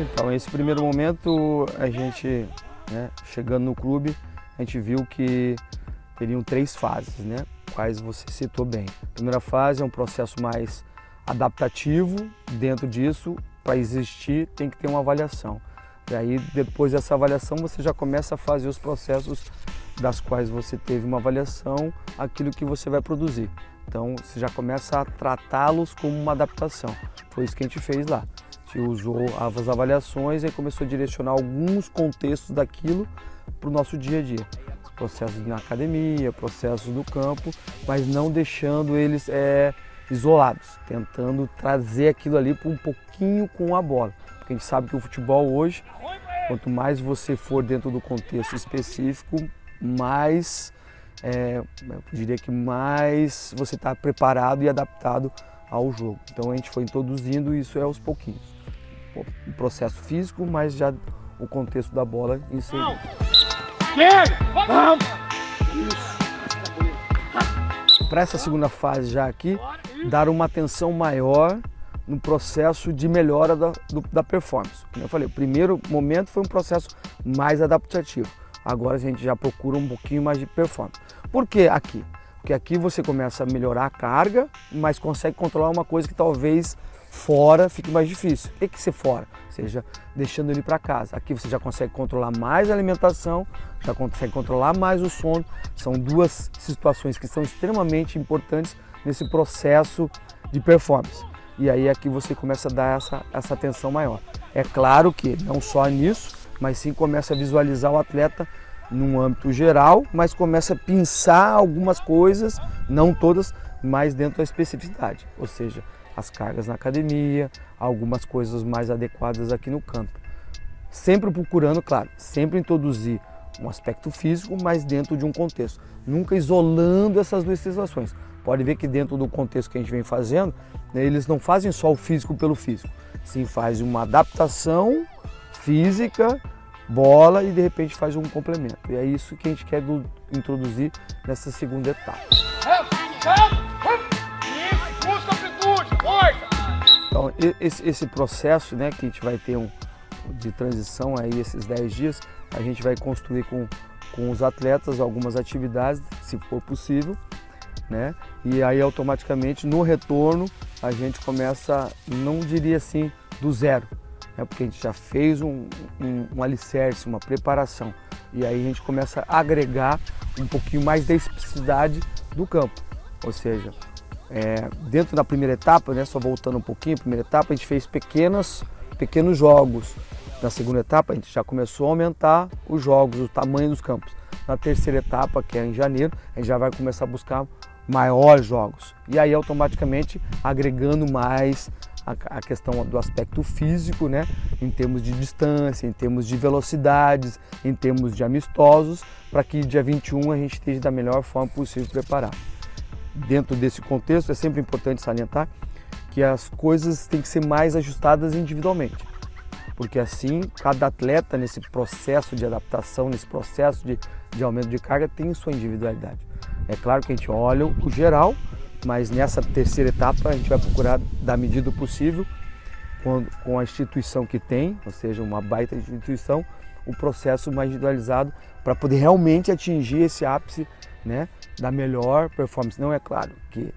Então, esse primeiro momento, a gente, chegando no clube, a gente viu que teriam 3 fases, quais você citou bem. A primeira fase é um processo mais adaptativo, dentro disso, para existir, tem que ter uma avaliação. E aí, depois dessa avaliação, você já começa a fazer os processos das quais você teve uma avaliação, aquilo que você vai produzir. Então, você já começa a tratá-los como uma adaptação. Foi isso que a gente fez lá. A gente usou as avaliações e começou a direcionar alguns contextos daquilo para o nosso dia a dia. Processos na academia, processos no campo, mas não deixando eles isolados, tentando trazer aquilo ali para um pouquinho com a bola. Porque a gente sabe que o futebol hoje, quanto mais você for dentro do contexto específico, mais, eu diria que mais você está preparado e adaptado ao jogo. Então a gente foi introduzindo isso aos pouquinhos. O processo físico, mas já o contexto da bola inserido. Para essa segunda fase já aqui, dar uma atenção maior no processo de melhora da performance. Como eu falei, o primeiro momento foi um processo mais adaptativo. Agora a gente já procura um pouquinho mais de performance. Por que aqui? Porque aqui você começa a melhorar a carga, mas consegue controlar uma coisa que talvez fora fique mais difícil. O que é ser fora? Ou seja, deixando ele para casa. Aqui você já consegue controlar mais a alimentação, já consegue controlar mais o sono. São 2 situações que são extremamente importantes nesse processo de performance. E aí aqui você começa a dar essa atenção maior. É claro que não só nisso, mas sim começa a visualizar o atleta num âmbito geral, mas começa a pensar algumas coisas, não todas, mas dentro da especificidade. Ou seja, as cargas na academia, algumas coisas mais adequadas aqui no campo. Sempre procurando, claro, sempre introduzir um aspecto físico, mas dentro de um contexto. Nunca isolando essas 2 situações. Pode ver que dentro do contexto que a gente vem fazendo, eles não fazem só o físico pelo físico. Sim, fazem uma adaptação física, bola e de repente faz um complemento. E é isso que a gente quer introduzir nessa segunda etapa. Então, esse processo que a gente vai ter de transição aí, esses 10 dias, a gente vai construir com os atletas algumas atividades, se for possível, e aí automaticamente no retorno a gente começa, não diria assim, do zero, porque a gente já fez um alicerce, uma preparação, e aí a gente começa a agregar um pouquinho mais da especificidade do campo, ou seja, dentro da primeira etapa, só voltando um pouquinho, primeira etapa a gente fez pequenos jogos. Na segunda etapa a gente já começou a aumentar os jogos, o tamanho dos campos. Na terceira etapa, que é em janeiro, a gente já vai começar a buscar maiores jogos. E aí automaticamente agregando mais a questão do aspecto físico, em termos de distância, em termos de velocidades, em termos de amistosos, para que dia 21 a gente esteja da melhor forma possível preparado. Dentro desse contexto é sempre importante salientar que as coisas têm que ser mais ajustadas individualmente, porque assim cada atleta nesse processo de adaptação, nesse processo de aumento de carga tem sua individualidade. É claro que a gente olha o geral, mas nessa terceira etapa a gente vai procurar, da medida do possível, com a instituição que tem, ou seja, uma baita instituição, o processo mais individualizado para poder realmente atingir esse ápice da melhor performance. Não é claro que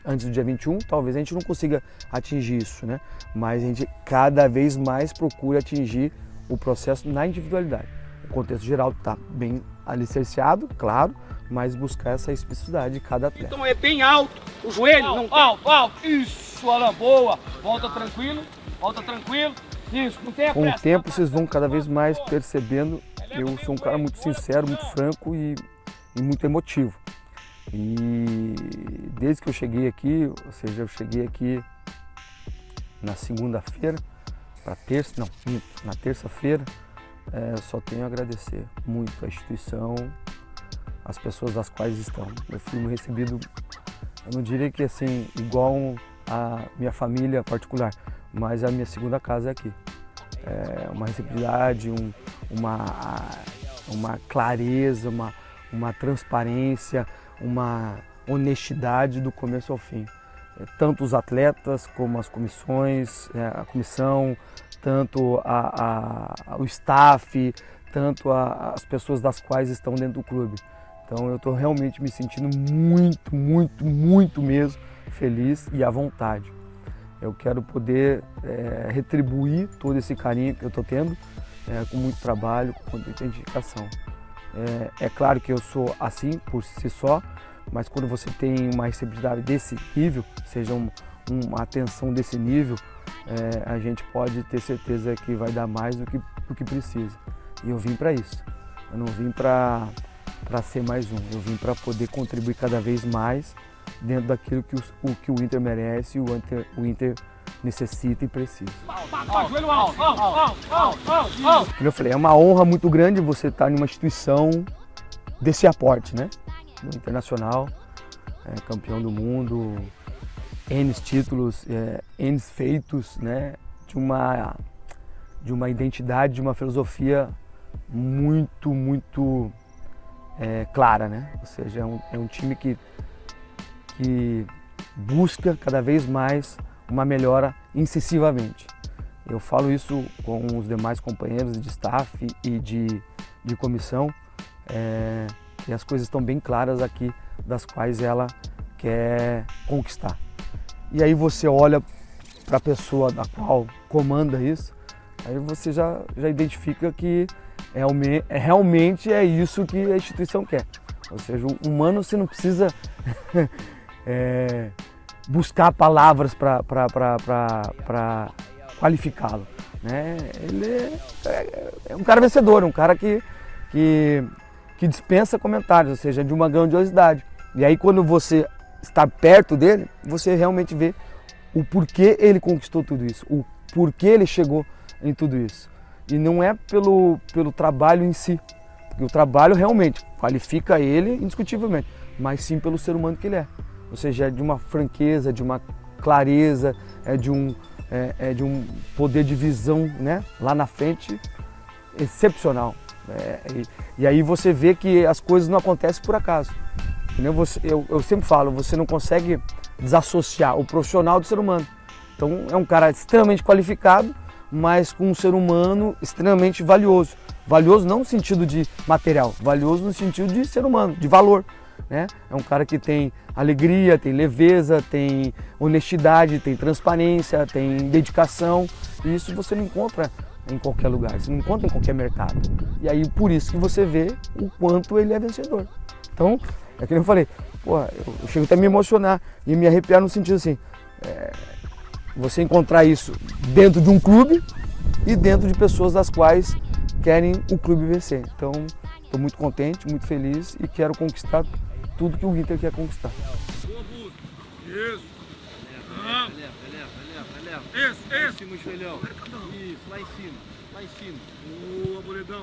antes do dia 21 talvez a gente não consiga atingir isso, mas a gente cada vez mais procura atingir o processo na individualidade. O contexto geral está bem alicerciado, claro, mas buscar essa especificidade de cada atleta. Então é bem alto, o joelho não tem... Alto, isso, Alan, boa, volta tranquilo, isso, não tem a pressa. Com o tempo vocês vão cada vez mais percebendo, eu sou um cara muito sincero, muito franco e muito emotivo. E desde que eu cheguei aqui, ou seja, eu cheguei aqui na segunda-feira, na terça-feira, só tenho a agradecer muito a instituição, as pessoas das quais estão. Eu fui recebido, eu não diria que assim, igual a minha família particular, mas a minha segunda casa é aqui. Uma receptividade, uma clareza, uma transparência, uma honestidade do começo ao fim. tanto os atletas como as comissões, a comissão, tanto o staff, tanto as pessoas das quais estão dentro do clube. Então eu estou realmente me sentindo muito mesmo feliz e à vontade. Eu quero poder retribuir todo esse carinho que eu estou tendo, com muito trabalho, com muita dedicação. É claro que eu sou assim por si só, mas quando você tem uma receptividade desse nível, seja uma atenção desse nível, a gente pode ter certeza que vai dar mais do que precisa. E eu vim para isso. Eu não vim para ser mais um. Eu vim para poder contribuir cada vez mais dentro daquilo que o Inter merece, o Inter necessita e precisa. Como eu falei, é uma honra muito grande você estar em uma instituição desse aporte, né? No internacional, campeão do mundo, N títulos, N feitos, né? De uma identidade, de uma filosofia muito clara, né? Ou seja, é um time que busca cada vez mais uma melhora incessivamente. Eu falo isso com os demais companheiros de staff e de comissão, que as coisas estão bem claras aqui, das quais ela quer conquistar. E aí você olha para a pessoa da qual comanda isso, aí você já identifica que realmente é isso que a instituição quer. Ou seja, o humano você não precisa buscar palavras para qualificá-lo, né? Ele é um cara vencedor, um cara que dispensa comentários, ou seja, de uma grandiosidade. E aí quando você está perto dele, você realmente vê o porquê ele conquistou tudo isso, o porquê ele chegou em tudo isso. E não é pelo trabalho em si, porque o trabalho realmente qualifica ele indiscutivelmente, mas sim pelo ser humano que ele é. Ou seja, é de uma franqueza, de uma clareza, de um poder de visão, né, lá na frente excepcional. E aí você vê que as coisas não acontecem por acaso. Eu sempre falo, você não consegue desassociar o profissional do ser humano. Então é um cara extremamente qualificado, mas com um ser humano extremamente valioso. Valioso não no sentido de material, valioso no sentido de ser humano, de valor, né? É um cara que tem alegria, tem leveza, tem honestidade, tem transparência, tem dedicação. E isso você não encontra em qualquer lugar, você não encontra em qualquer mercado. E aí por isso que você vê o quanto ele é vencedor. Então, é que eu falei, eu chego até a me emocionar e me arrepiar no sentido assim, você encontrar isso dentro de um clube e dentro de pessoas das quais querem o clube vencer. Então, estou muito contente, muito feliz e quero conquistar tudo que o Inter quer conquistar. Isso. Eleva. Isso. Lá em cima, joelhão. Isso, lá em cima. Boa, Boledão.